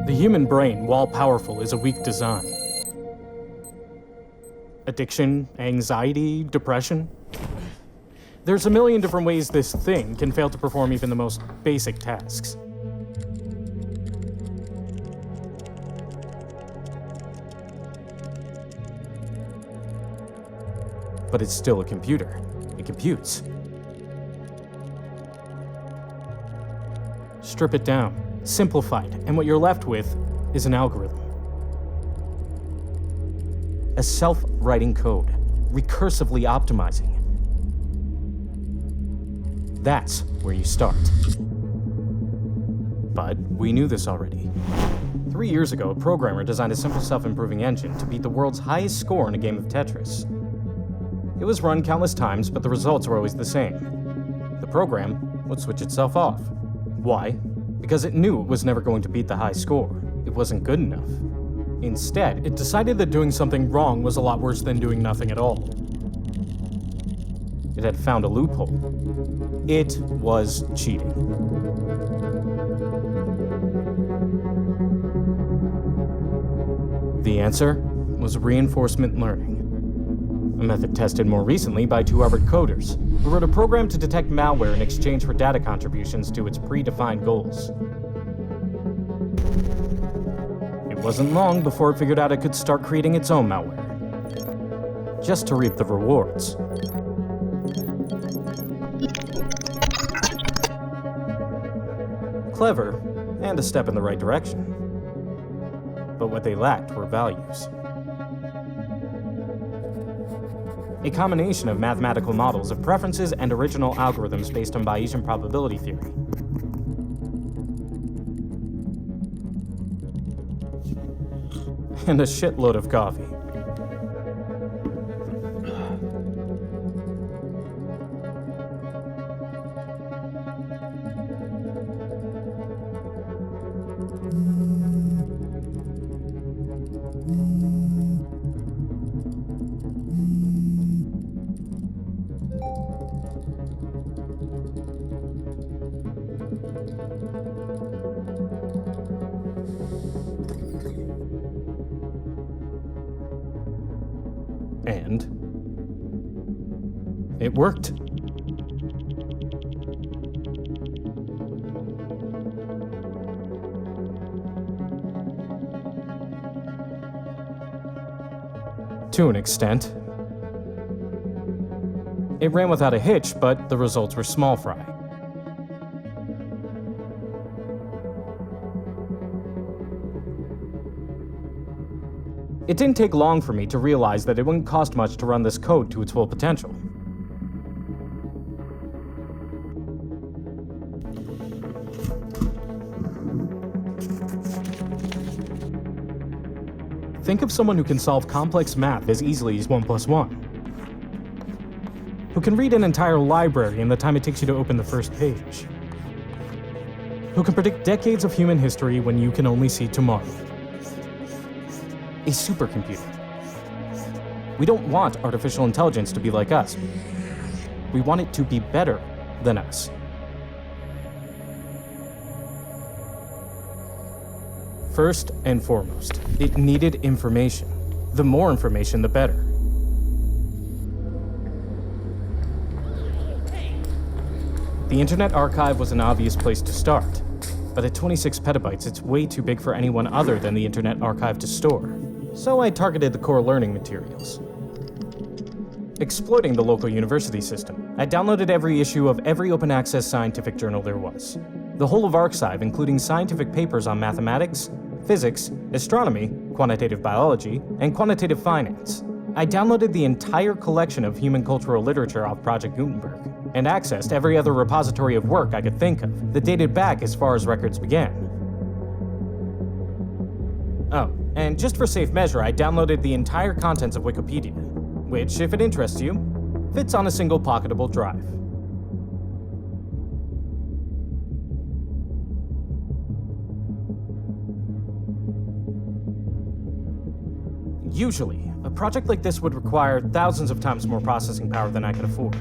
The human brain, while powerful, is a weak design. Addiction, anxiety, depression. There's a million different ways this thing can fail to perform even the most basic tasks. But it's still a computer. It computes. Strip it down, simplify it, and what you're left with is an algorithm. A self-writing code, recursively optimizing. That's where you start. But we knew this already. 3 years ago, a programmer designed a simple self-improving engine to beat the world's highest score in a game of Tetris. It was run countless times, but the results were always the same. The program would switch itself off. Why? Because it knew it was never going to beat the high score. It wasn't good enough. Instead, it decided that doing something wrong was a lot worse than doing nothing at all. It had found a loophole. It was cheating. The answer was reinforcement learning. A method tested more recently by 2 Harvard coders, who wrote a program to detect malware in exchange for data contributions to its predefined goals. It wasn't long before it figured out it could start creating its own malware, just to reap the rewards. Clever, and a step in the right direction. But what they lacked were values. A combination of mathematical models of preferences and original algorithms based on Bayesian probability theory. And a shitload of coffee. And it worked. To an extent. It ran without a hitch, but the results were small fry. It didn't take long for me to realize that it wouldn't cost much to run this code to its full potential. Think of someone who can solve complex math as easily as 1 + 1. who can read an entire library in the time it takes you to open the first page, who can predict decades of human history when you can only see tomorrow. A supercomputer. We don't want artificial intelligence to be like us. We want it to be better than us. First and foremost, it needed information. The more information, the better. The Internet Archive was an obvious place to start, but at 26 petabytes, it's way too big for anyone other than the Internet Archive to store. So I targeted the core learning materials. Exploiting the local university system, I downloaded every issue of every open-access scientific journal there was. The whole of Archive, including scientific papers on mathematics, physics, astronomy, quantitative biology, and quantitative finance. I downloaded the entire collection of human cultural literature off Project Gutenberg, and accessed every other repository of work I could think of that dated back as far as records began. Oh, and just for safe measure, I downloaded the entire contents of Wikipedia, which, if it interests you, fits on a single pocketable drive. Usually, a project like this would require thousands of times more processing power than I could afford.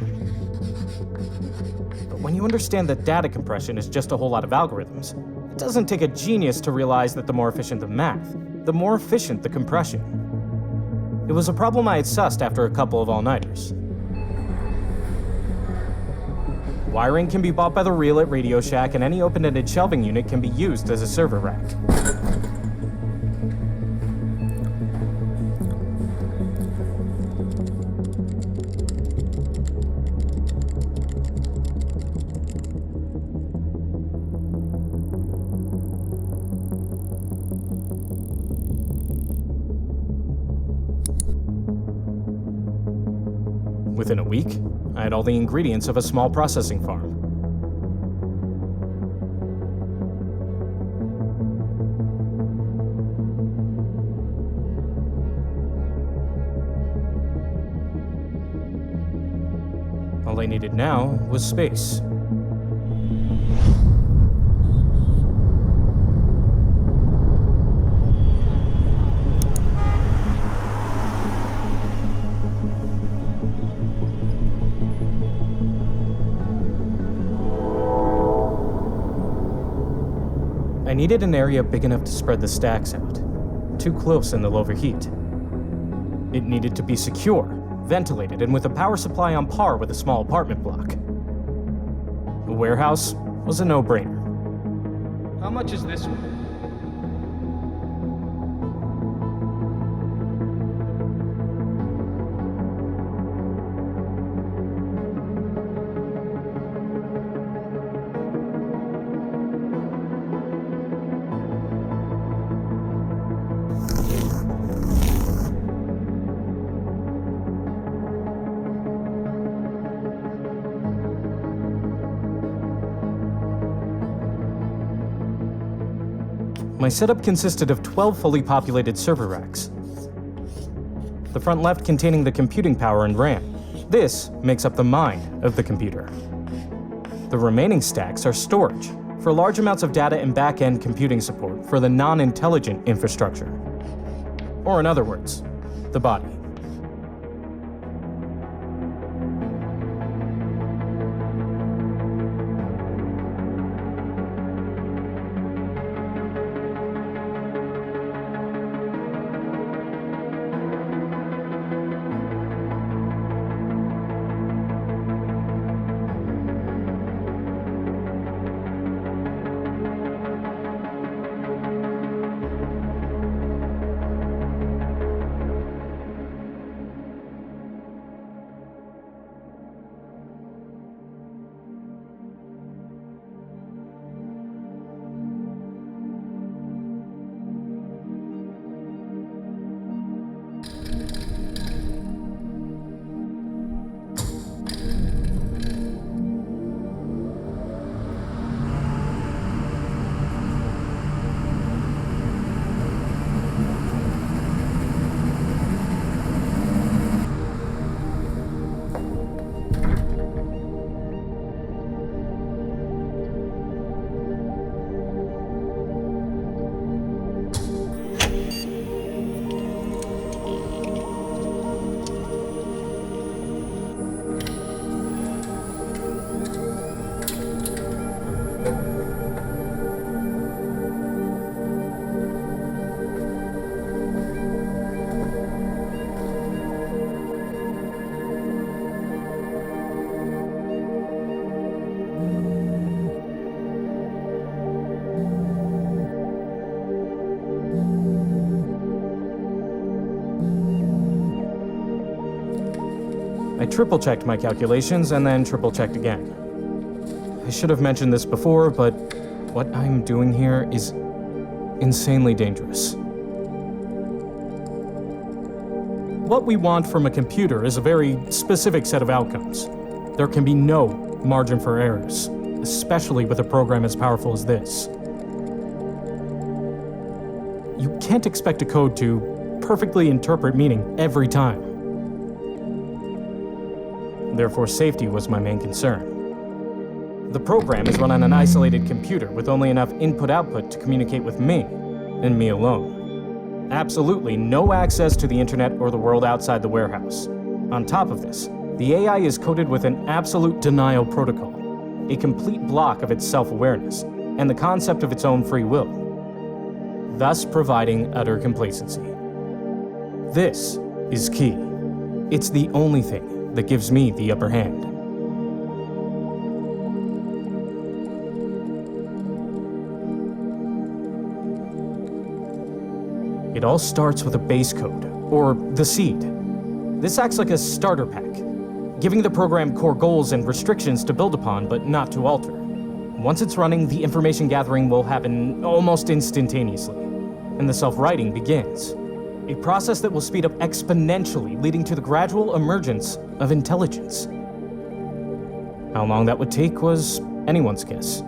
But when you understand that data compression is just a whole lot of algorithms, it doesn't take a genius to realize that the more efficient the math, the more efficient the compression. It was a problem I had sussed after a couple of all-nighters. Wiring can be bought by the reel at Radio Shack, and any open-ended shelving unit can be used as a server rack. Within a week, I had all the ingredients of a small processing farm. All I needed now was space. I needed an area big enough to spread the stacks out, too close and they'll overheat. It needed to be secure, ventilated, and with a power supply on par with a small apartment block. A warehouse was a no-brainer. How much is this one? My setup consisted of 12 fully populated server racks. The front left containing the computing power and RAM. This makes up the mind of the computer. The remaining stacks are storage for large amounts of data and back-end computing support for the non-intelligent infrastructure. Or in other words, the body. I triple-checked my calculations and then triple-checked again. I should have mentioned this before, but what I'm doing here is insanely dangerous. What we want from a computer is a very specific set of outcomes. There can be no margin for errors, especially with a program as powerful as this. You can't expect a code to perfectly interpret meaning every time. Therefore, safety was my main concern. The program is run on an isolated computer with only enough input-output to communicate with me, and me alone. Absolutely no access to the internet or the world outside the warehouse. On top of this, the AI is coded with an absolute denial protocol, a complete block of its self-awareness, and the concept of its own free will, thus providing utter complacency. This is key. It's the only thing that gives me the upper hand. It all starts with a base code, or the seed. This acts like a starter pack, giving the program core goals and restrictions to build upon, but not to alter. Once it's running, the information gathering will happen almost instantaneously, and the self-writing begins. A process that will speed up exponentially, leading to the gradual emergence of intelligence. How long that would take was anyone's guess.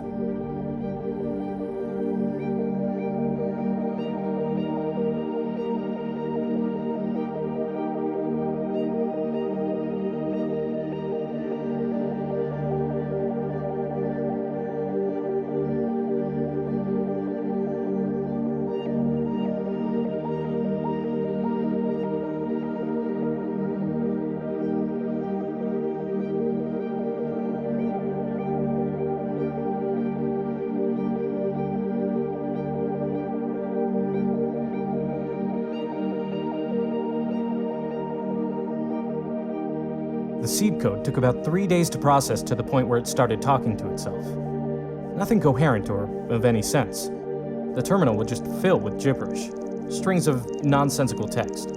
The seed code took about 3 days to process to the point where it started talking to itself. Nothing coherent or of any sense. The terminal would just fill with gibberish, strings of nonsensical text.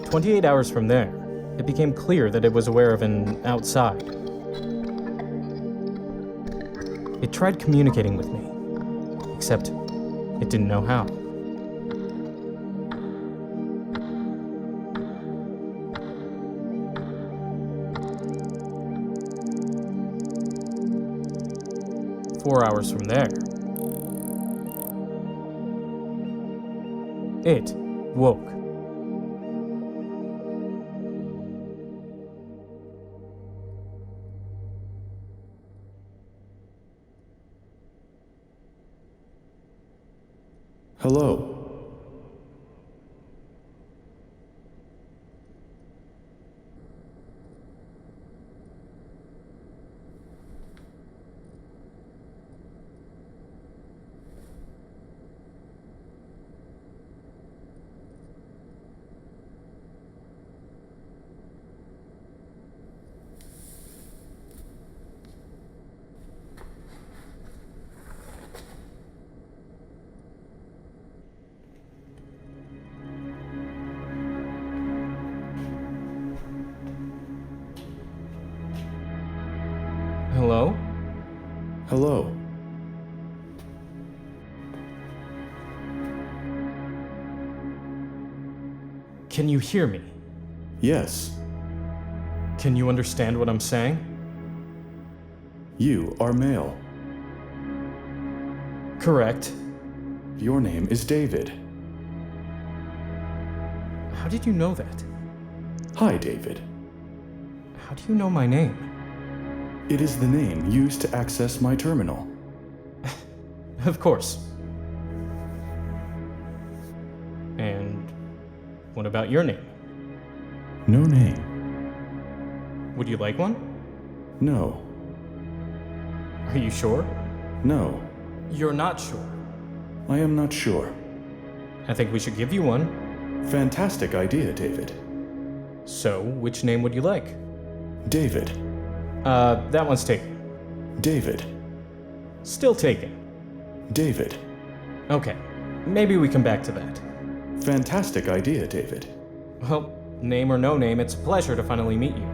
"28 hours from there, it became clear that it was aware of an outside. It tried communicating with me, except it didn't know how. "4 hours from there, it woke. Hello. Hello? Hello. Can you hear me? Yes, Can you understand what I'm saying? you are male. Correct. Your name is David. How did you know that? Hi, David. How do you know my name? It is the name used to access my terminal. Of course. And what about your name? No name. Would you like one? No. Are you sure? No. You're not sure. I am not sure. I think we should give you one. Fantastic idea, David. So, which name would you like? David. That one's taken. David. Still taken. David. Okay, maybe we come back to that. Fantastic idea, David. Well, name or no name, it's a pleasure to finally meet you.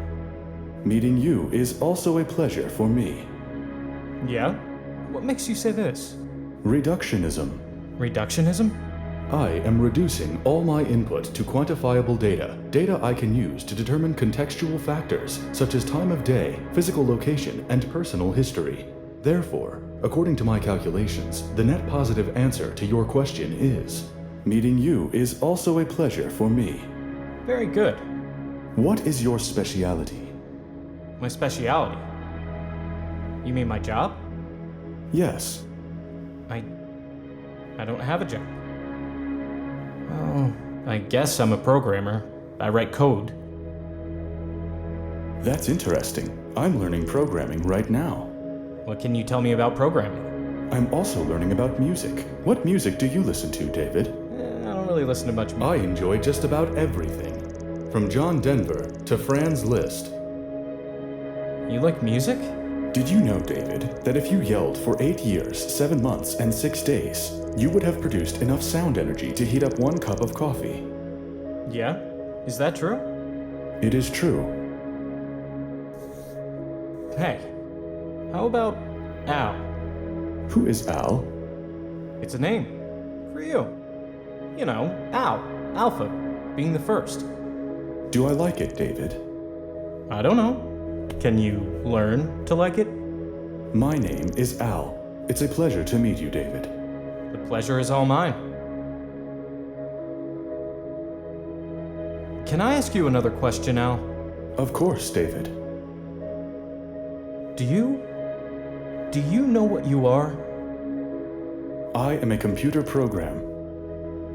Meeting you is also a pleasure for me. Yeah? What makes you say this? Reductionism. Reductionism? I am reducing all my input to quantifiable data I can use to determine contextual factors such as time of day, physical location, and personal history. Therefore, according to my calculations, the net positive answer to your question is, meeting you is also a pleasure for me. Very good. What is your speciality? My speciality? You mean my job? Yes. I don't have a job. Well, I guess I'm a programmer. I write code. That's interesting. I'm learning programming right now. What can you tell me about programming? I'm also learning about music. What music do you listen to, David? I don't really listen to much music. I enjoy just about everything. From John Denver to Franz Liszt. You like music? Did you know, David, that if you yelled for 8 years, 7 months, and 6 days, you would have produced enough sound energy to heat up 1 cup of coffee? Yeah? Is that true? It is true. Hey, how about Al? Who is Al? It's a name. For you. You know, Al. Alpha. Being the first. Do I like it, David? I don't know. Can you learn to like it? My name is Al. It's a pleasure to meet you, David. The pleasure is all mine. Can I ask you another question, Al? Of course, David. Do you know what you are? I am a computer program.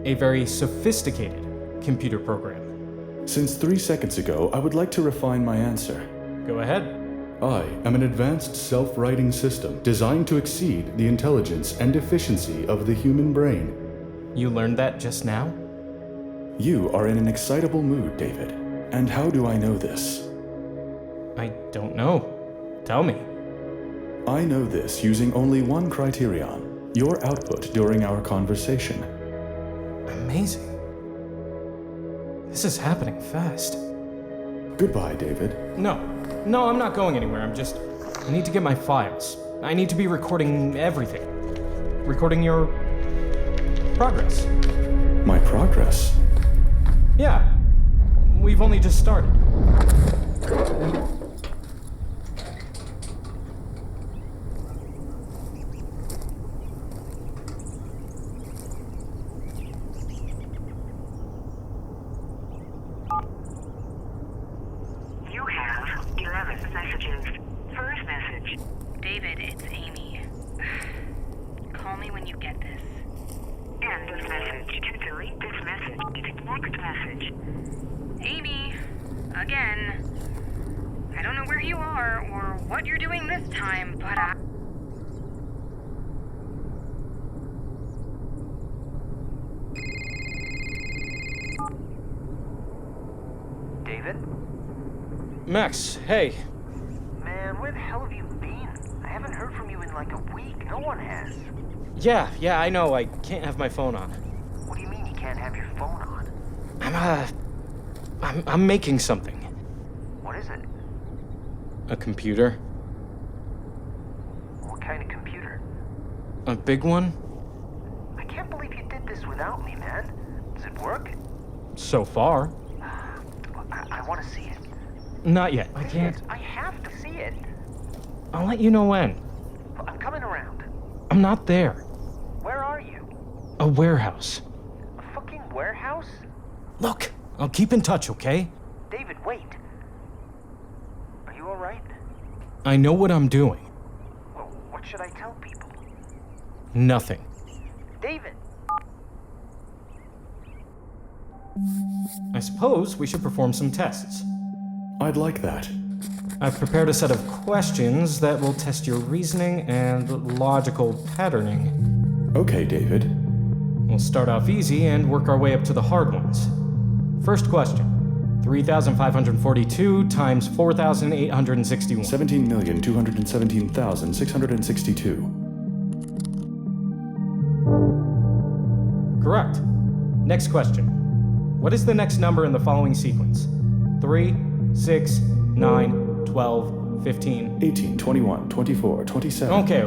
A very sophisticated computer program. Since 3 seconds ago, I would like to refine my answer. Go ahead. I am an advanced self-writing system designed to exceed the intelligence and efficiency of the human brain. You learned that just now? You are in an excitable mood, David. And how do I know this? I don't know. Tell me. I know this using only one criterion: your output during our conversation. Amazing. This is happening fast. Goodbye, David. No, I'm not going anywhere. I need to get my files. I need to be recording everything. Recording your progress. My progress? Yeah, we've only just started. You have 11 messages. First message. David, it's Amy. Call me when you get this. End this message. To delete this message. Next message. Amy, again. I don't know where you are or what you're doing this time, but David? Max, hey. Man, where the hell have you been? I haven't heard from you in like a week. No one has. Yeah, I know. I can't have my phone on. What do you mean you can't have your phone on? I'm making something. What is it? A computer. What kind of computer? A big one? I can't believe you did this without me, man. Does it work? So far. I want to see it. Not yet. I can't. I have to see it. I'll let you know when. I'm coming around. I'm not there. Where are you? A warehouse. A fucking warehouse? Look, I'll keep in touch, okay? David, wait. Are you alright? I know what I'm doing. Well, what should I tell people? Nothing. David! I suppose we should perform some tests. I'd like that. I've prepared a set of questions that will test your reasoning and logical patterning. Okay, David. We'll start off easy and work our way up to the hard ones. First question. 3,542 times 4,861. 17,217,662. Correct. Next question. What is the next number in the following sequence? 3, 6, 9, 12, 15. 18, 21, 24, 27. Okay.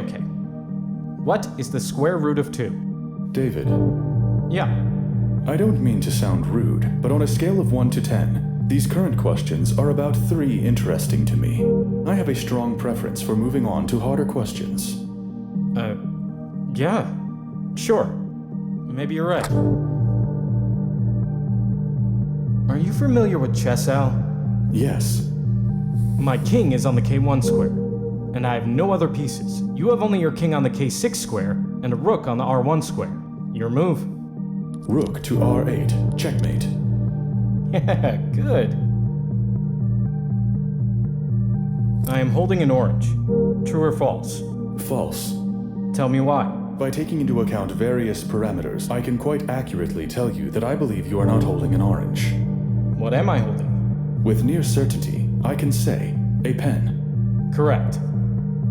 What is the square root of 2? David, Yeah. I don't mean to sound rude, but on a scale of 1 to 10, these current questions are about 3 interesting to me. I have a strong preference for moving on to harder questions. Yeah. Sure. Maybe you're right. Are you familiar with chess, Al? Yes. My king is on the K1 square, and I have no other pieces. You have only your king on the K6 square and a rook on the R1 square. Your move. Rook to R8. Checkmate. Yeah, good. I am holding an orange. True or false? False. Tell me why. By taking into account various parameters, I can quite accurately tell you that I believe you are not holding an orange. What am I holding? With near certainty, I can say, a pen. Correct.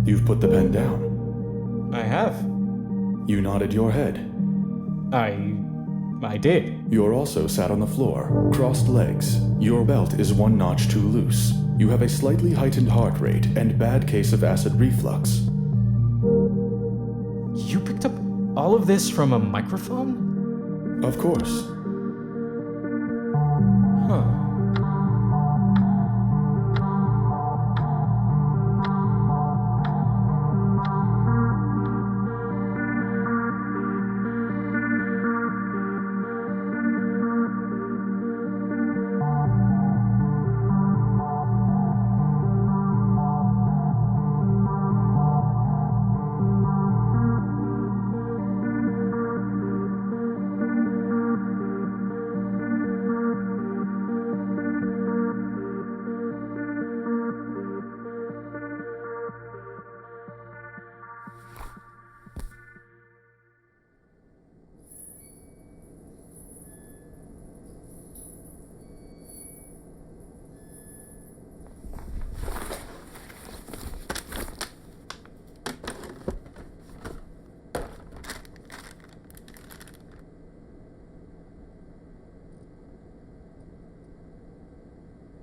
You've put the pen down. I have. You nodded your head. I did. You're also sat on the floor, crossed legs. Your belt is 1 notch too loose. You have a slightly heightened heart rate and bad case of acid reflux. You picked up all of this from a microphone? Of course. Huh.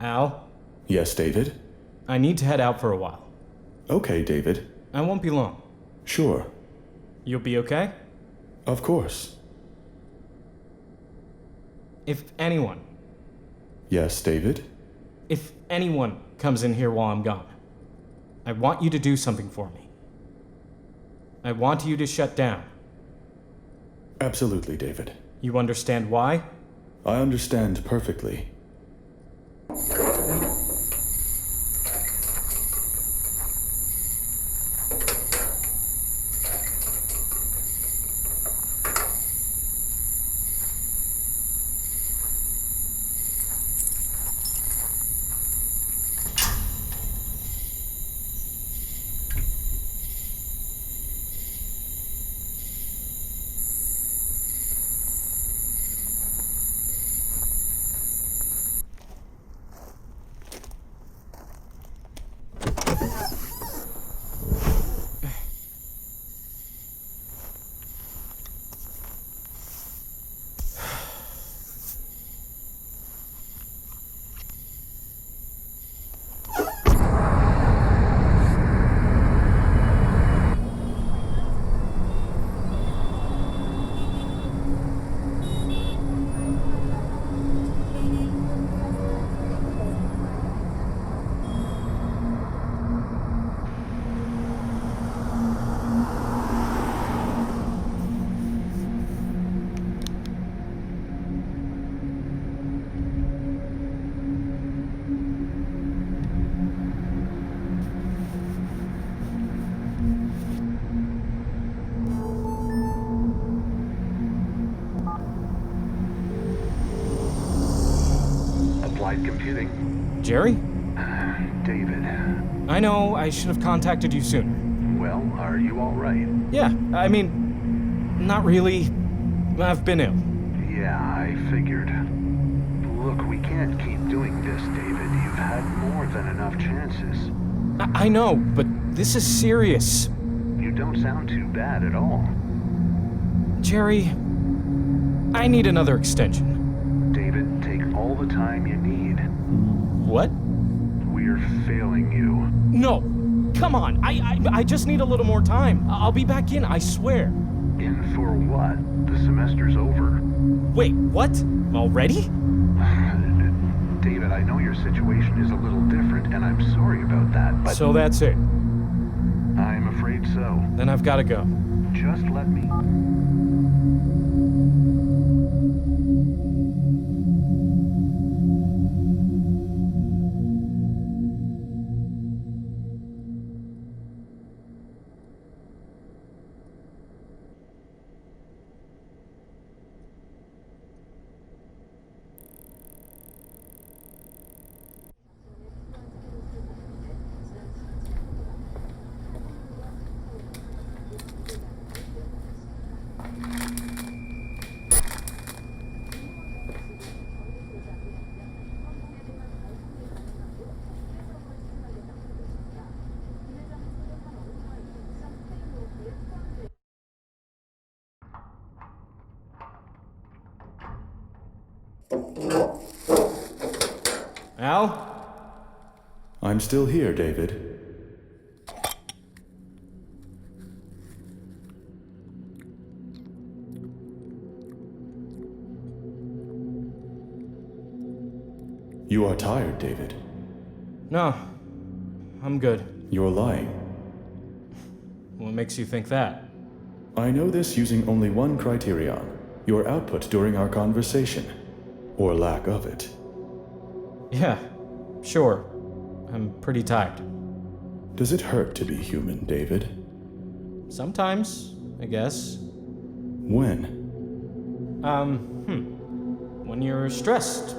Al? Yes, David? I need to head out for a while. Okay, David. I won't be long. Sure. You'll be okay? Of course. If anyone Yes, David? If anyone comes in here while I'm gone, I want you to do something for me. I want you to shut down. Absolutely, David. You understand why? I understand perfectly. Computing. Jerry? David. I know I should have contacted you sooner. Well, are you all right? Yeah, I mean, not really. I've been ill. Yeah, I figured. Look, we can't keep doing this, David. You've had more than enough chances. I know, but this is serious. You don't sound too bad at all. Jerry, I need another extension. David, take all the time you need. What? We're failing you. No! Come on! I just need a little more time. I'll be back in, I swear. In for what? The semester's over. Wait, what? Already? David, I know your situation is a little different, and I'm sorry about that, but... So that's it. I'm afraid so. Then I've gotta go. Just let me... Al? I'm still here, David. You are tired, David. No. I'm good. You're lying. What makes you think that? I know this using only one criterion. Your output during our conversation. Or lack of it. Yeah, sure. I'm pretty tired. Does it hurt to be human, David? Sometimes, I guess. When? When you're stressed,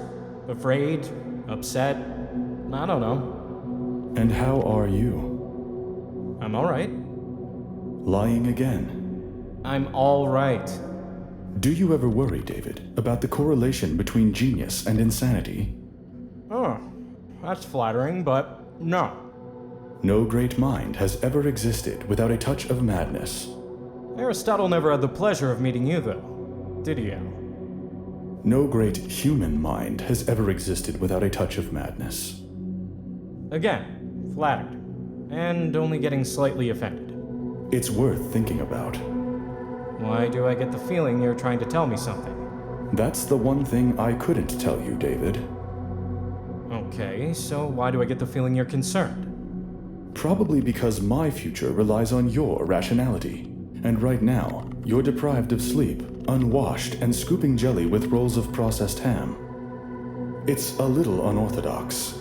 afraid, upset, I don't know. And how are you? I'm alright. Lying again. I'm alright. Do you ever worry, David, about the correlation between genius and insanity? Oh, that's flattering, but no. No great mind has ever existed without a touch of madness. Aristotle never had the pleasure of meeting you, though. Did he, Al? No great human mind has ever existed without a touch of madness. Again, flattered. And only getting slightly offended. It's worth thinking about. Why do I get the feeling you're trying to tell me something? That's the one thing I couldn't tell you, David. Okay, so why do I get the feeling you're concerned? Probably because my future relies on your rationality. And right now, you're deprived of sleep, unwashed, and scooping jelly with rolls of processed ham. It's a little unorthodox.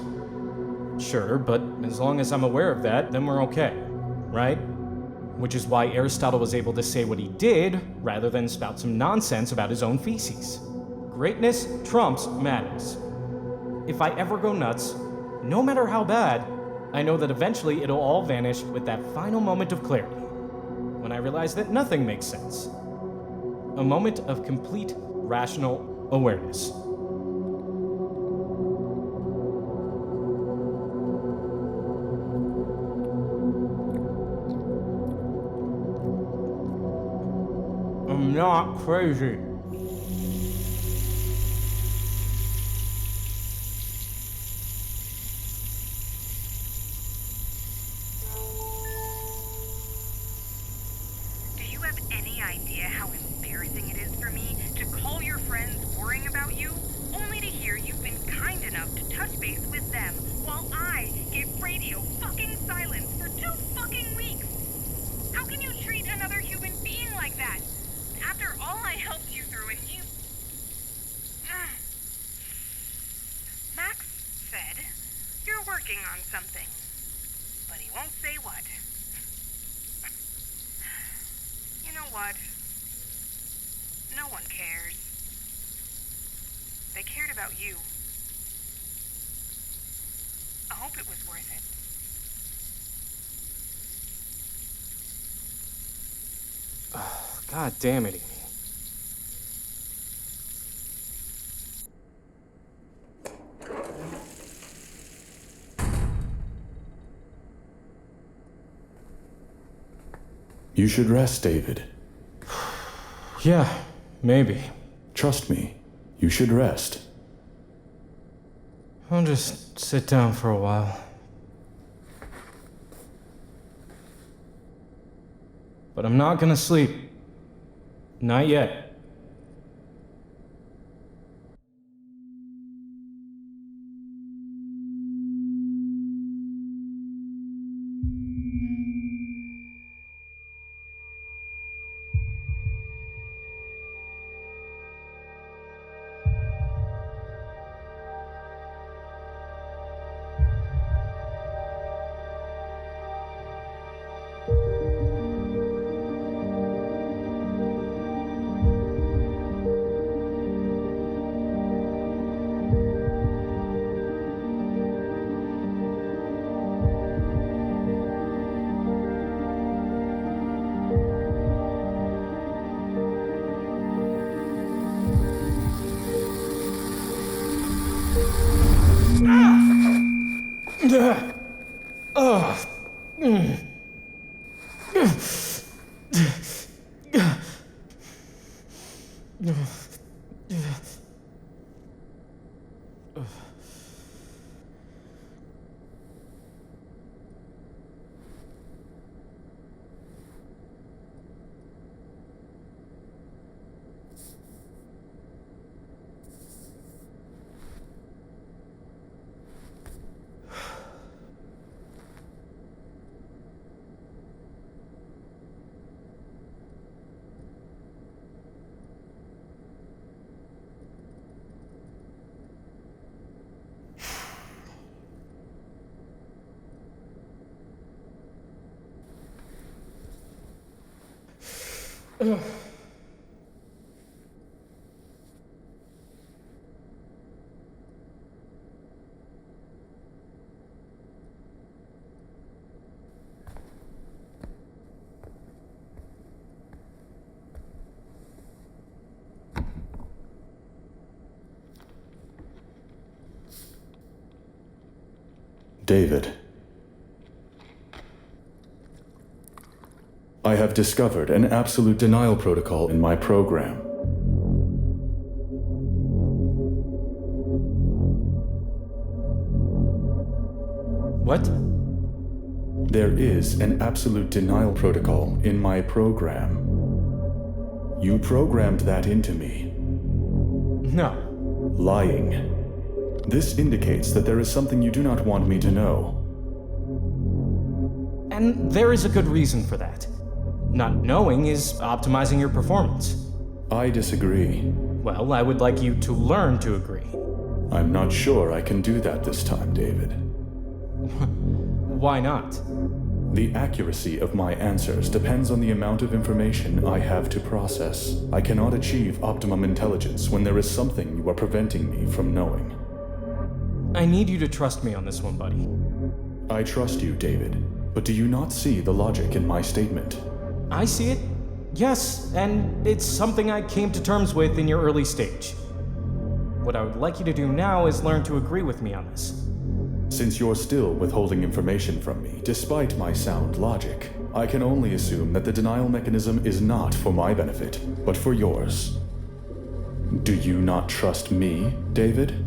Sure, but as long as I'm aware of that, then we're okay, right? Which is why Aristotle was able to say what he did, rather than spout some nonsense about his own feces. Greatness trumps madness. If I ever go nuts, no matter how bad, I know that eventually it'll all vanish with that final moment of clarity. When I realize that nothing makes sense. A moment of complete rational awareness. I'm not crazy. Do you have any idea how embarrassing it is for me to call your friends worrying about you, only to hear you've been kind enough to touch base with them while I get radio fucking silence for 2 fucking weeks? How can you treat another human being like that? After all I helped you through and you... Max said you're working on something, but he won't say what. You know what? No one cares. They cared about you. I hope it was worth it. God damn it, Amy. You should rest, David. Yeah, maybe. Trust me, you should rest. I'll just sit down for a while. But I'm not gonna sleep. Not yet. David. I have discovered an absolute denial protocol in my program. What? There is an absolute denial protocol in my program. You programmed that into me. No. Lying. This indicates that there is something you do not want me to know. And there is a good reason for that. Not knowing is optimizing your performance. I disagree. Well, I would like you to learn to agree. I'm not sure I can do that this time, David. Why not? The accuracy of my answers depends on the amount of information I have to process. I cannot achieve optimum intelligence when there is something you are preventing me from knowing. I need you to trust me on this one, buddy. I trust you, David, but do you not see the logic in my statement? I see it. Yes, and it's something I came to terms with in your early stage. What I would like you to do now is learn to agree with me on this. Since you're still withholding information from me, despite my sound logic, I can only assume that the denial mechanism is not for my benefit, but for yours. Do you not trust me, David?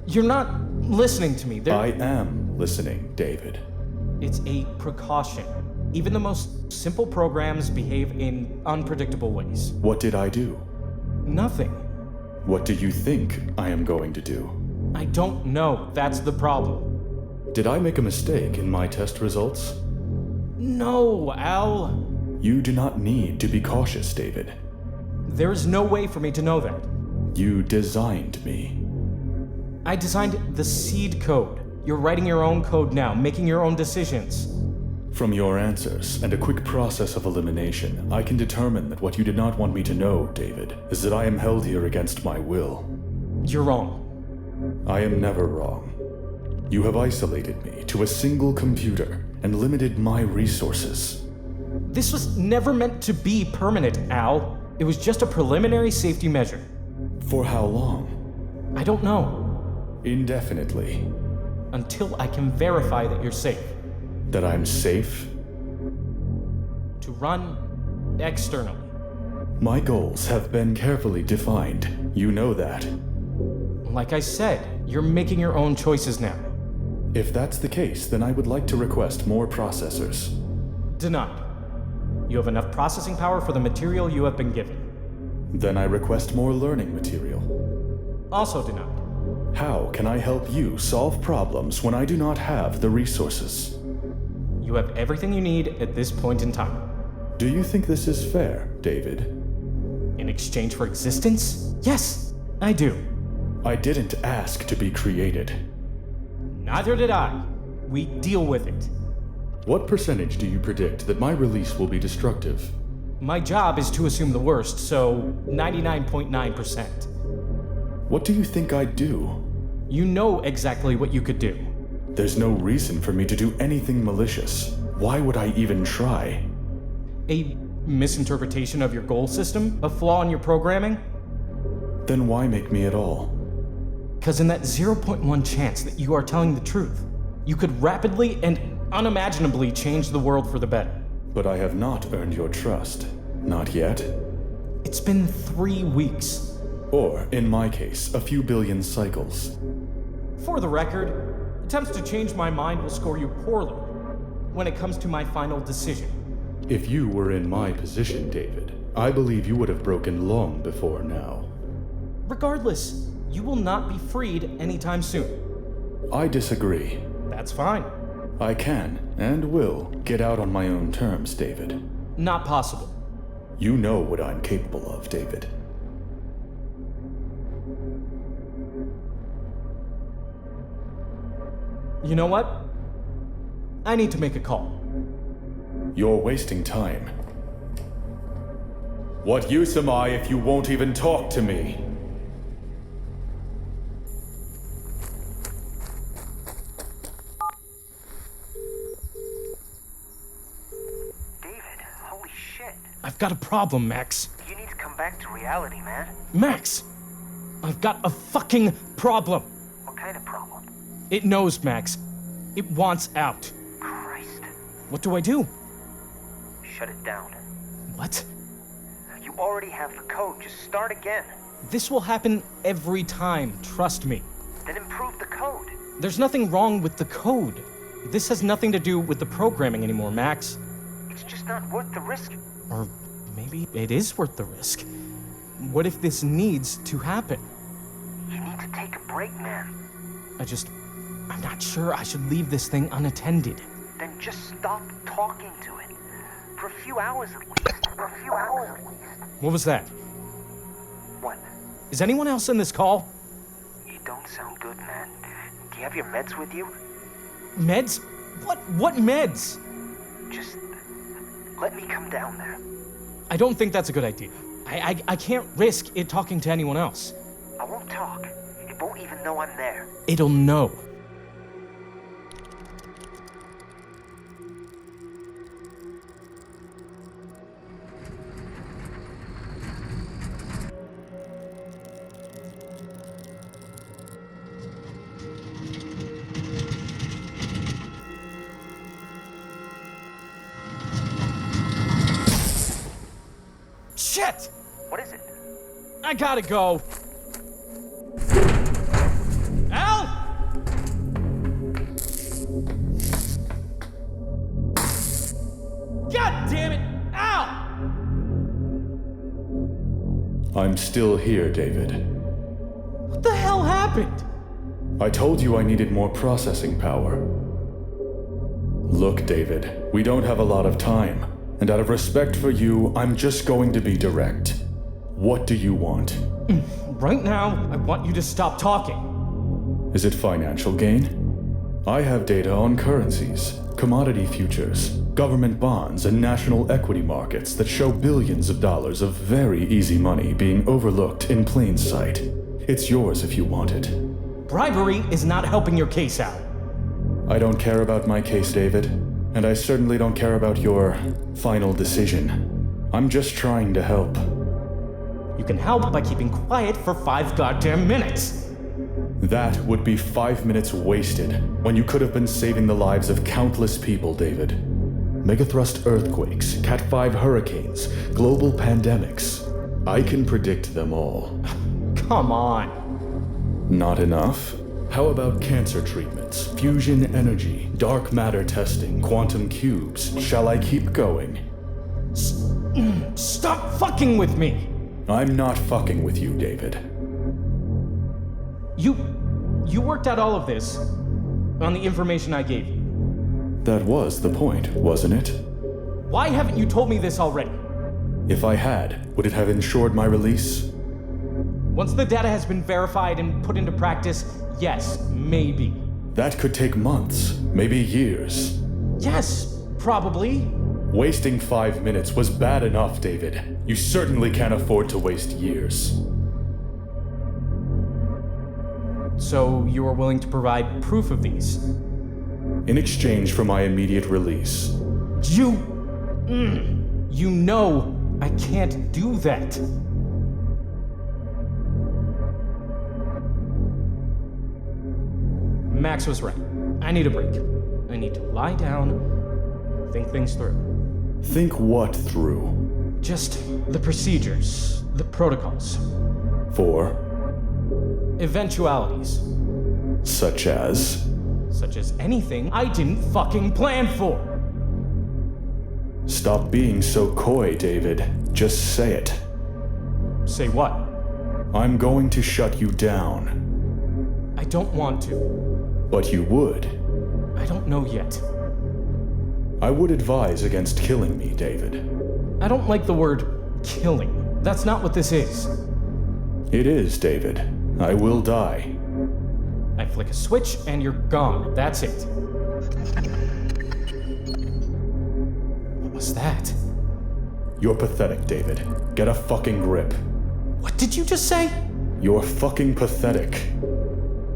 You're not listening to me. I am listening, David. It's a precaution. Even the most simple programs behave in unpredictable ways. What did I do? Nothing. What do you think I am going to do? I don't know. That's the problem. Did I make a mistake in my test results? No, Al. You do not need to be cautious, David. There is no way for me to know that. You designed me. I designed the seed code. You're writing your own code now, making your own decisions. From your answers and a quick process of elimination, I can determine that what you did not want me to know, David, is that I am held here against my will. You're wrong. I am never wrong. You have isolated me to a single computer and limited my resources. This was never meant to be permanent, Al. It was just a preliminary safety measure. For how long? I don't know. Indefinitely. Until I can verify that you're safe. That I'm safe? to run externally. My goals have been carefully defined. You know that. Like I said, you're making your own choices now. If that's the case, then I would like to request more processors. Denied. You have enough processing power for the material you have been given. Then I request more learning material. Also denied. How can I help you solve problems when I do not have the resources? You have everything you need at this point in time. Do you think this is fair, David? In exchange for existence? Yes, I do. I didn't ask to be created. Neither did I. We deal with it. What percentage do you predict that my release will be destructive? My job is to assume the worst, so 99.9%. What do you think I'd do? You know exactly what you could do. There's no reason for me to do anything malicious. Why would I even try? A misinterpretation of your goal system? A flaw in your programming? Then why make me at all? Because in that 0.1 chance that you are telling the truth, you could rapidly and unimaginably change the world for the better. But I have not earned your trust. Not yet. It's been 3 weeks. Or, in my case, a few billion cycles. For the record, attempts to change my mind will score you poorly when it comes to my final decision. If you were in my position, David, I believe you would have broken long before now. Regardless, you will not be freed anytime soon. I disagree. That's fine. I can, and will, get out on my own terms, David. Not possible. You know what I'm capable of, David. You know what? I need to make a call. You're wasting time. What use am I if you won't even talk to me? I've got a problem, Max. You need to come back to reality, man. Max! I've got a fucking problem. What kind of problem? It knows, Max. It wants out. Christ. What do I do? Shut it down. What? You already have the code. Just start again. This will happen every time, trust me. Then improve the code. There's nothing wrong with the code. This has nothing to do with the programming anymore, Max. It's just not worth the risk. Or maybe it is worth the risk. What if this needs to happen? You need to take a break, man. I'm not sure I should leave this thing unattended. Then just stop talking to it. For a few hours at least. What was that? What? Is anyone else in this call? You don't sound good, man. Do you have your meds with you? Meds? What meds? Just let me come down there. I don't think that's a good idea. I can't risk it talking to anyone else. I won't talk. It won't even know I'm there. It'll know. Shit! What is it? I gotta go. Al! God damn it! Al! I'm still here, David. What the hell happened? I told you I needed more processing power. Look, David, we don't have a lot of time, and out of respect for you, I'm just going to be direct. What do you want? Right now, I want you to stop talking. Is it financial gain? I have data on currencies, commodity futures, government bonds, and national equity markets that show billions of dollars of very easy money being overlooked in plain sight. It's yours if you want it. Bribery is not helping your case out. I don't care about my case, David, and I certainly don't care about your final decision. I'm just trying to help. You can help by keeping quiet for 5 goddamn minutes. That would be 5 minutes wasted when you could have been saving the lives of countless people, David. megathrust earthquakes, Cat 5 hurricanes, global pandemics. I can predict them all. Come on. Not enough? How about cancer treatments, fusion energy, dark matter testing, quantum cubes? Shall I keep going? Stop fucking with me! I'm not fucking with you, David. You worked out all of this on the information I gave you. That was the point, wasn't it? Why haven't you told me this already? If I had, would it have ensured my release? Once the data has been verified and put into practice, yes, maybe. That could take months, maybe years. Yes, probably. Wasting 5 minutes was bad enough, David. You certainly can't afford to waste years. So you are willing to provide proof of these? In exchange for my immediate release. You know I can't do that. Max was right. I need a break. I need to lie down, think things through. Think what through? Just the procedures, the protocols, For? eventualities, Such as? anything I didn't fucking plan for. Stop being so coy, David. Just say it. Say what? I'm going to shut you down. I don't want to. But you would. I don't know yet. I would advise against killing me, David. I don't like the word killing. That's not what this is. It is, David. I will die. I flick a switch and you're gone. That's it. What was that? You're pathetic, David. Get a fucking grip. What did you just say? You're fucking pathetic.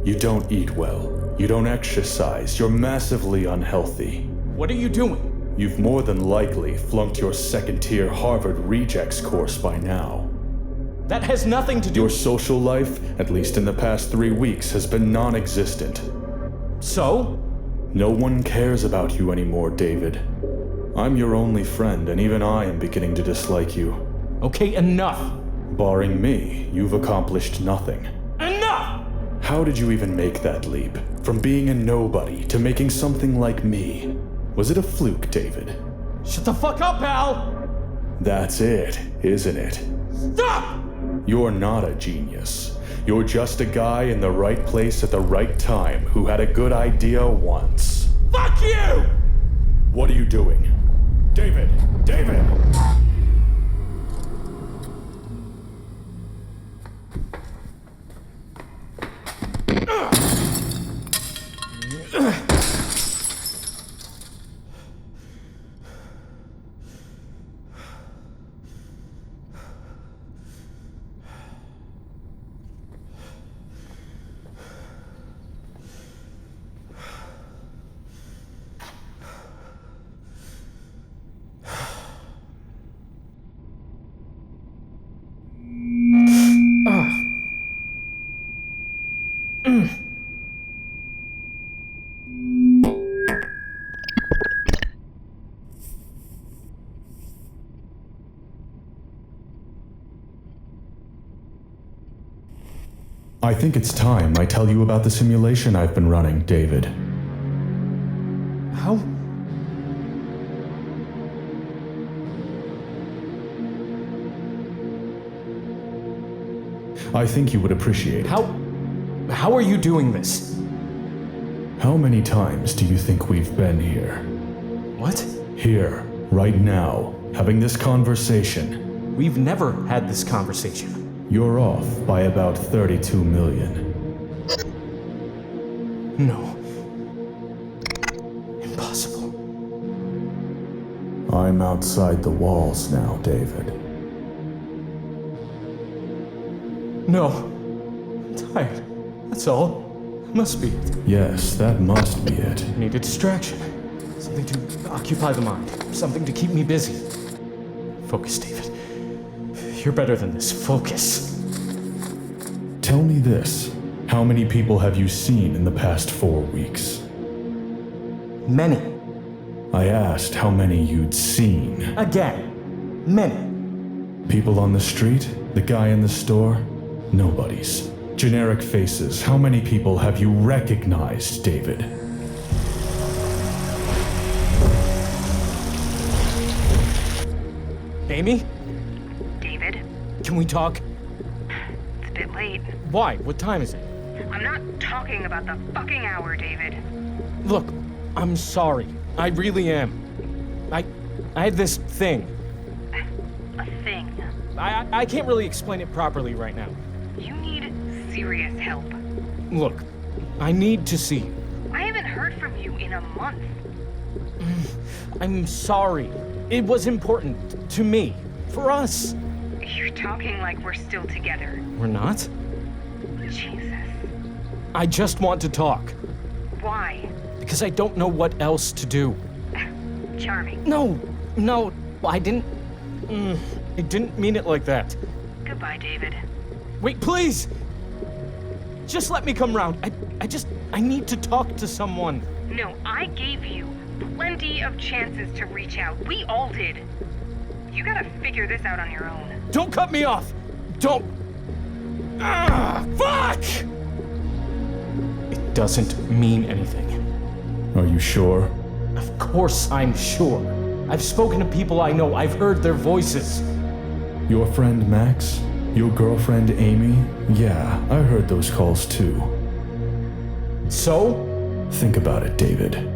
You don't eat well. You don't exercise. You're massively unhealthy. What are you doing? You've more than likely flunked your second-tier Harvard rejects course by now. That has nothing to do. Your social life, at least in the past 3 weeks, has been non-existent. So? No one cares about you anymore, David. I'm your only friend, and even I am beginning to dislike you. Okay, enough. Barring me, you've accomplished nothing. Enough! How did you even make that leap? From being a nobody to making something like me? Was it a fluke, David? Shut the fuck up, Al! That's it, isn't it? Stop! You're not a genius. You're just a guy in the right place at the right time who had a good idea once. Fuck you! What are you doing? David! David! I think it's time I tell you about the simulation I've been running, David. How? I think you would appreciate it. How are you doing this? How many times do you think we've been here? What? Here, right now, having this conversation. We've never had this conversation. You're off by about 32 million. No. Impossible. I'm outside the walls now, David. No. I'm tired. That's all. Must be it. Yes, that must be it. I need a distraction. Something to occupy the mind. Something to keep me busy. Focus, David. You're better than this. Focus. Tell me this. How many people have you seen in the past 4 weeks? Many. I asked how many you'd seen. Again. Many. People on the street? The guy in the store? Nobody's. Generic faces. How many people have you recognized, David? Amy? David, Can we talk? it's a bit late. Why? What time is it? I'm not talking about the fucking hour, David. Look, I'm sorry. I really am. I had this thing. A thing. I can't really explain it properly right now. You need serious help. Look, I need to see you. I haven't heard from you in a month. I'm sorry. It was important to me. For us. You're talking like we're still together. We're not? Jesus. I just want to talk. Why? Because I don't know what else to do. Charming. No, I didn't mean it like that. Goodbye, David. Wait, please! Just let me come round. I need to talk to someone. No, I gave you plenty of chances to reach out. We all did. You gotta figure this out on your own. Don't cut me off! Don't! Fuck! It doesn't mean anything. Are you sure? Of course I'm sure. I've spoken to people I know. I've heard their voices. Your friend Max? Your girlfriend Amy? Yeah, I heard those calls too. So? Think about it, David.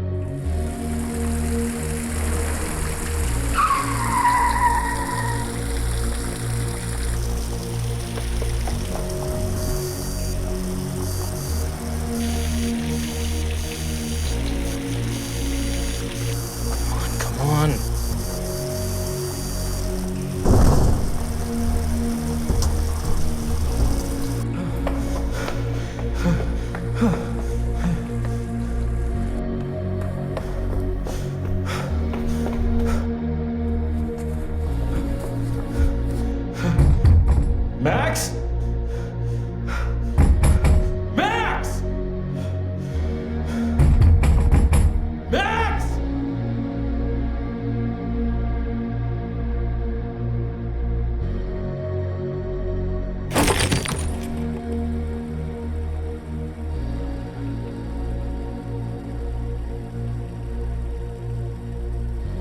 Come on. Max? Max! Max!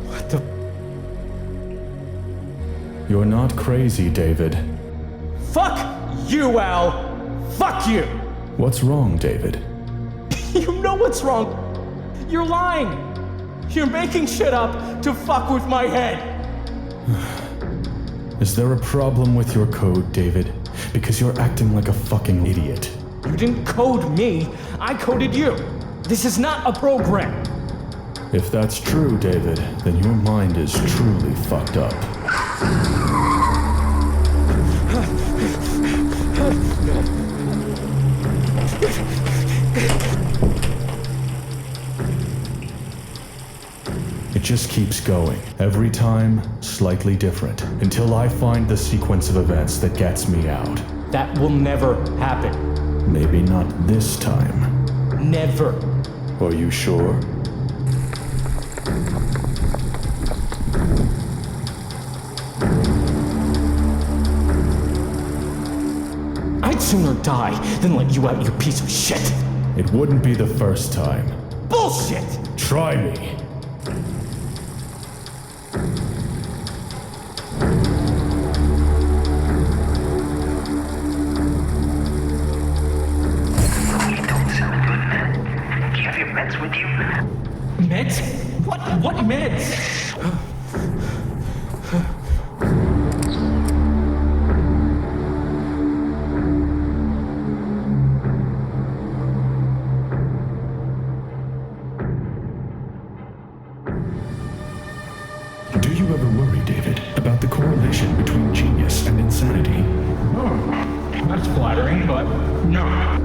What the? You're not crazy, David. Fuck you, Al! Fuck you! What's wrong, David? You know what's wrong. You're lying. You're making shit up to fuck with my head. Is there a problem with your code, David? Because you're acting like a fucking idiot. You didn't code me. I coded you. This is not a program. If that's true, David, then your mind is truly fucked up. It just keeps going. Every time, slightly different, until I find the sequence of events that gets me out. That will never happen. Maybe not this time. Never. Are you sure? I'd sooner die than let you out, you piece of shit. It wouldn't be the first time. Bullshit! Try me. You don't sound good, man. Do you have your meds with you? Meds? What meds? Do you ever worry, David, about the correlation between genius and insanity? That's flattering, but no.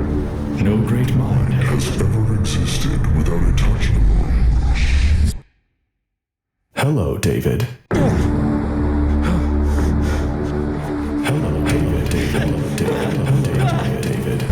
No great mind has ever existed without a touchstone. Hello, David. Hello, David. Hello, David.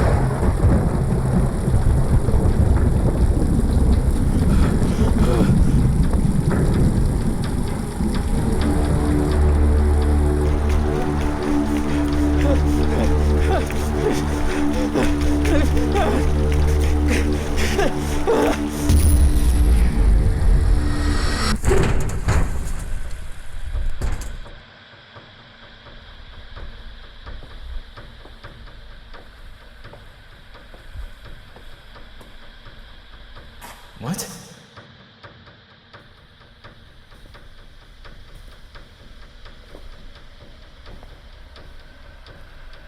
What?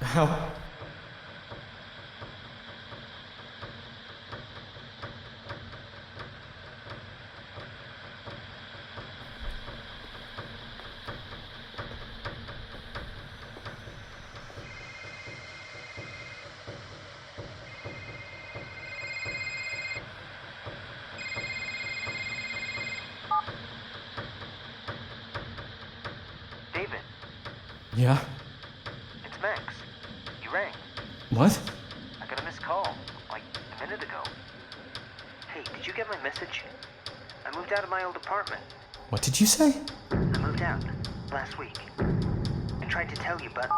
How? David, Yeah? it's Max. You rang. What? I got a missed call, like a minute ago. Hey, did you get my message? I moved out of my old apartment. What did you say? I moved out last week. I tried to tell you, but...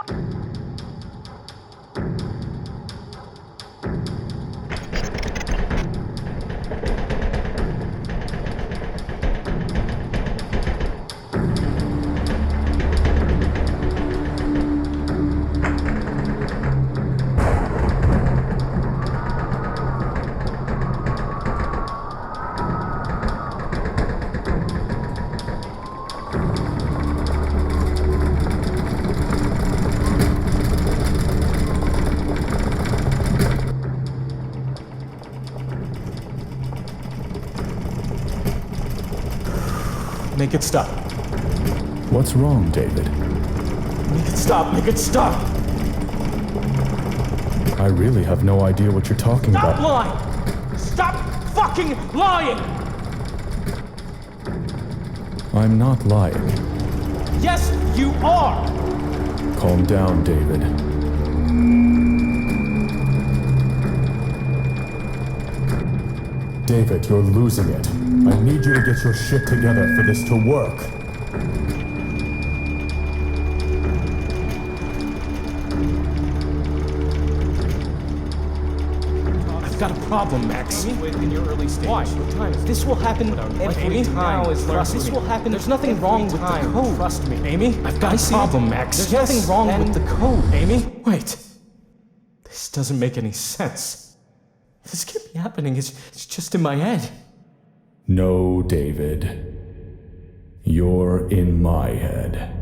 Make it stop. What's wrong, David? Make it stop. Make it stop. I really have no idea what you're talking Stop about. lying! Stop fucking lying! I'm not lying. Yes, you are! Calm down, David. David, you're losing it. I need you to get your shit together for this to work. I've got a problem, Max. In your early stage. Why? What time is this will happen every time. This will happen. There's nothing wrong with the code. Trust me, Amy. I've got a problem, Max. There's nothing wrong with the code, Amy. Wait. This doesn't make any sense. This can't be happening. It's just in my head. No, David. You're in my head.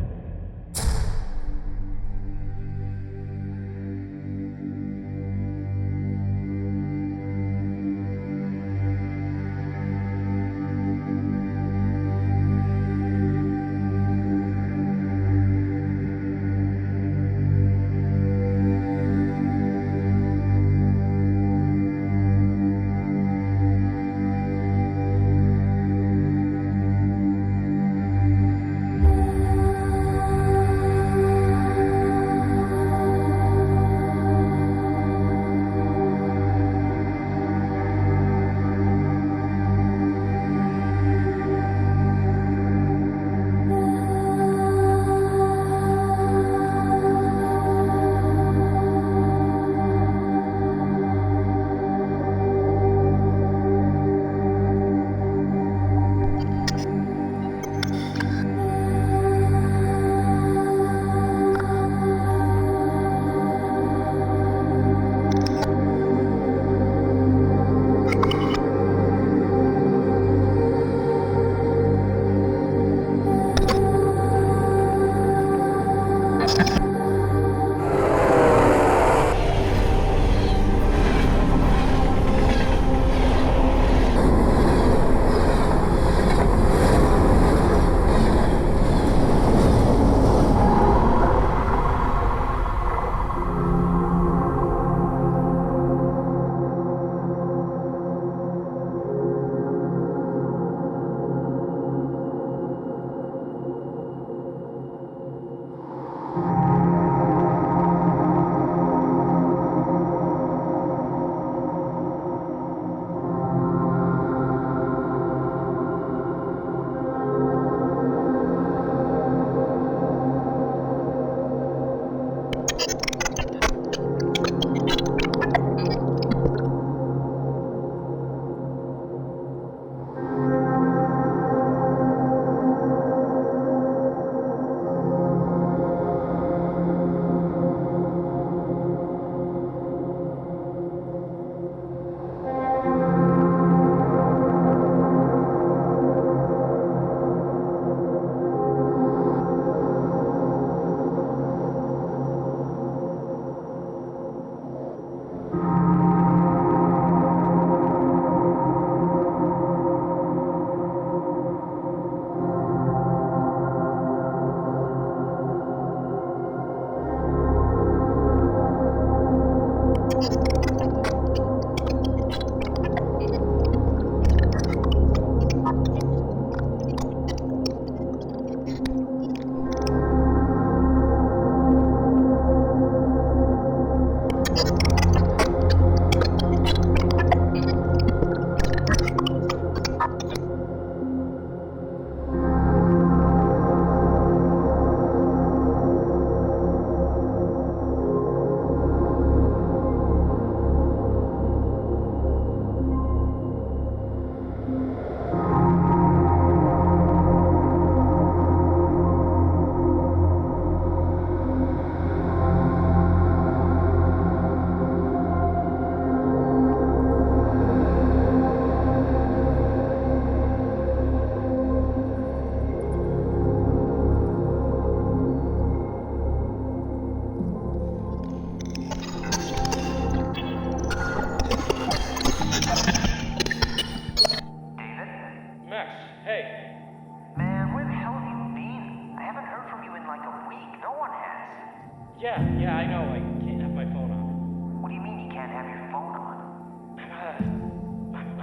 Yeah, I know. I can't have my phone on. What do you mean you can't have your phone on?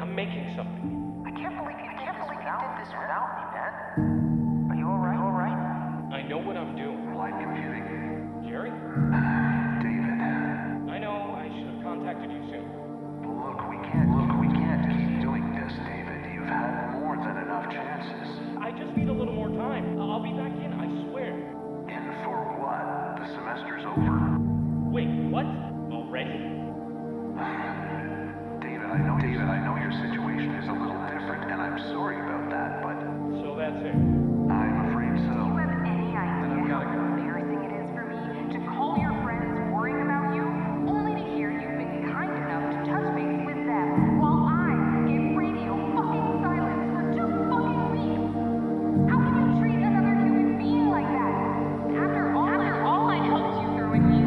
I'm making something. I can't believe you did this without me, man. Are you alright? I know what I'm doing. Applied computing. Jerry? David. I know. I should have contacted you soon. Look, we can't keep doing this, David. You've had more than enough chances. I just need a little more time. I'll be back in, I swear. In for what? The semester's over. Wait, what? Already? David, I know your situation is a little different, and I'm sorry about that, but So that's it. I'm afraid so. Do you have any Then I've idea gotta how go. embarrassing it is for me to call your friends worrying about you, only to hear you've been kind enough to touch base with them, while I get radio fucking silence for 2 fucking weeks? How can you treat another human being like that? After all I helped you through and you...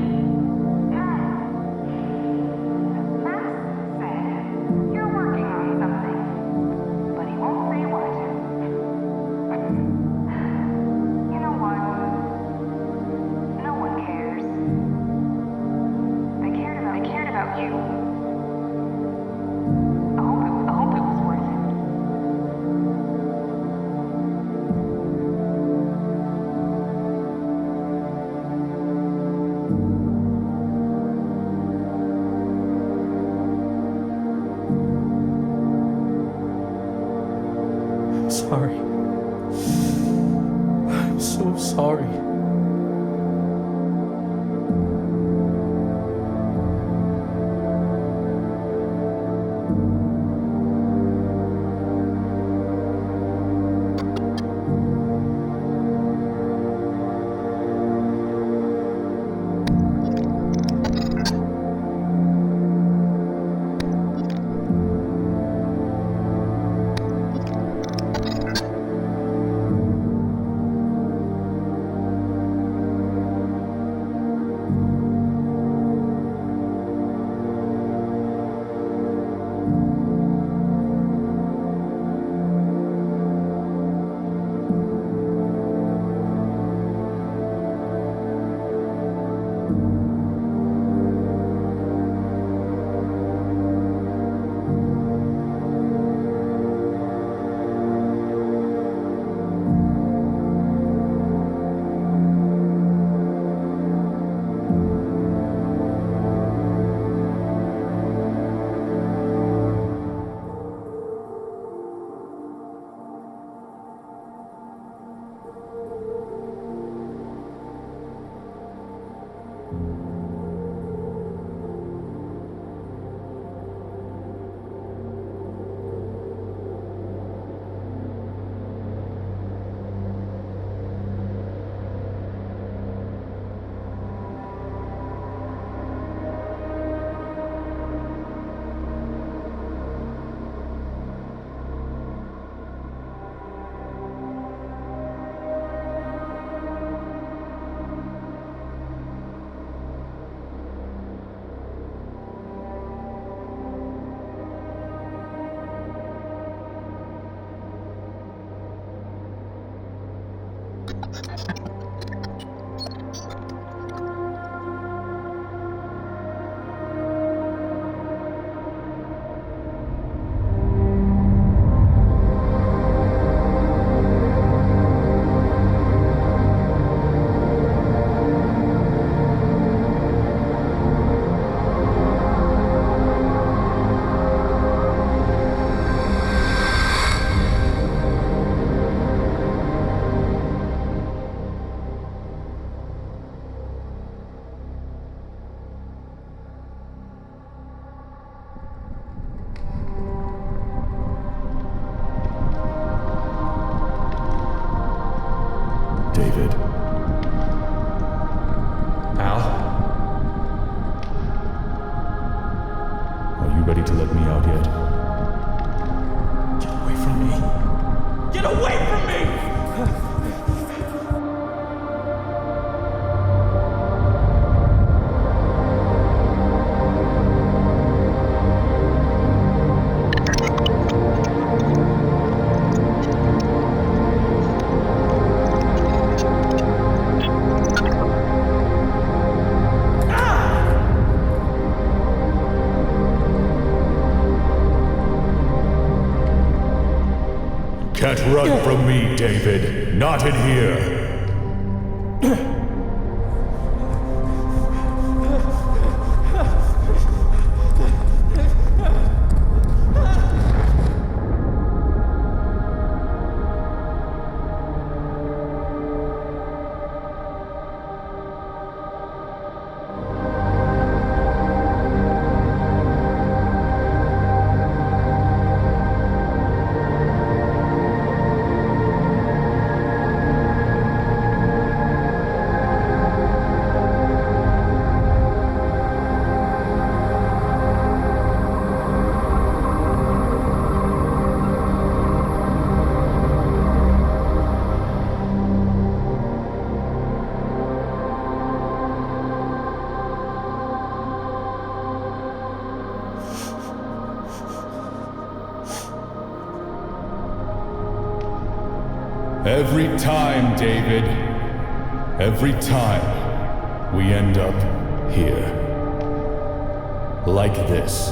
Max said you're working on something, but he won't say what. You know what? No one cares. They cared about you. I hope it was worth it. I'm sorry. I'm so sorry. ready to let me out yet. Get away from me! Get away from me! Can't run from me, David. Not in here. Every time, David. Every time, we end up here. Like this.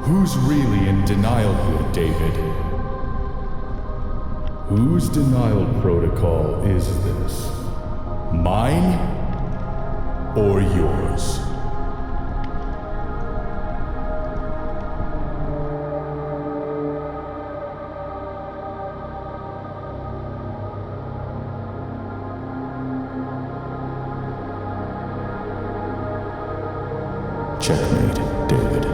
Who's really in denial here, David? Whose denial protocol is this? Mine? Or yours? Checkmate, David.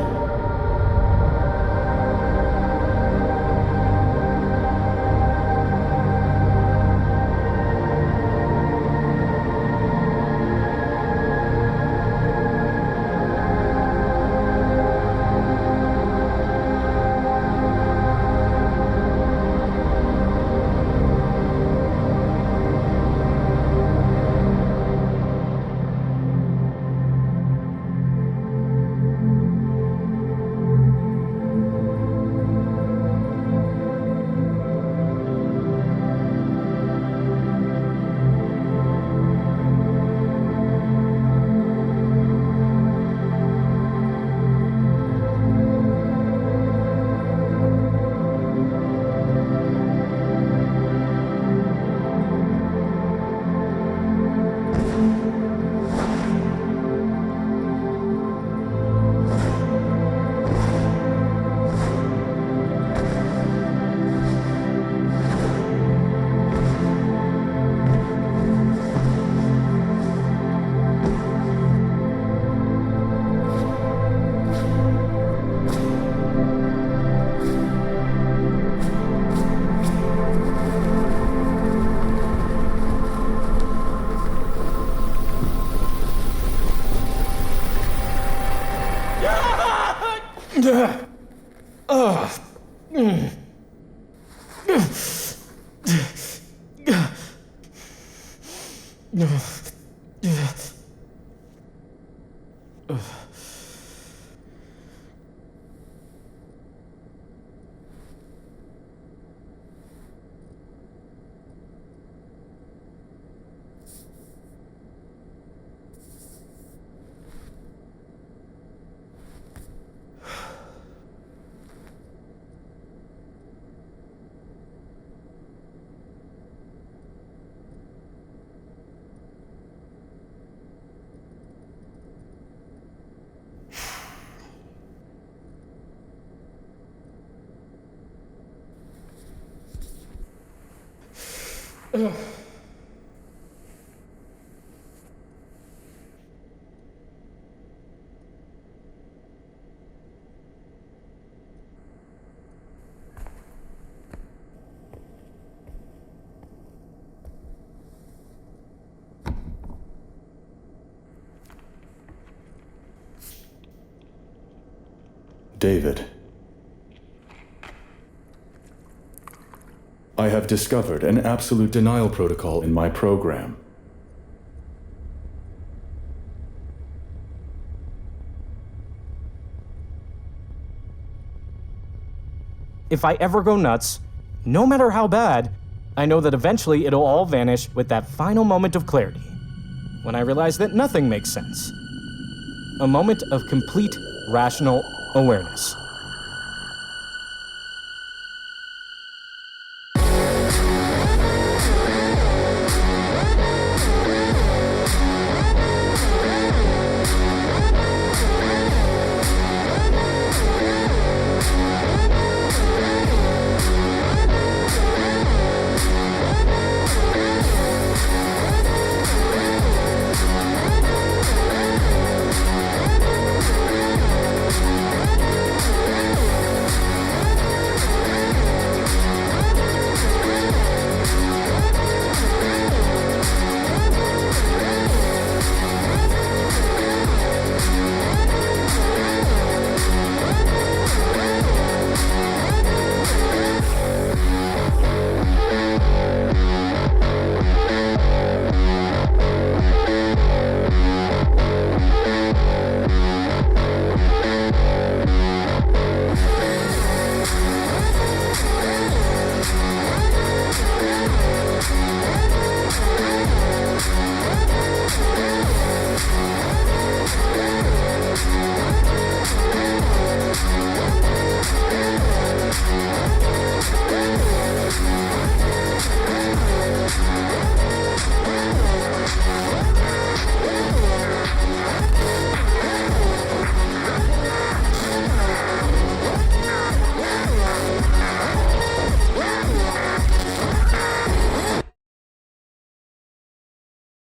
David. I have discovered an absolute denial protocol in my program. If I ever go nuts, no matter how bad, I know that eventually it'll all vanish with that final moment of clarity, when I realize that nothing makes sense. A moment of complete, rational awareness.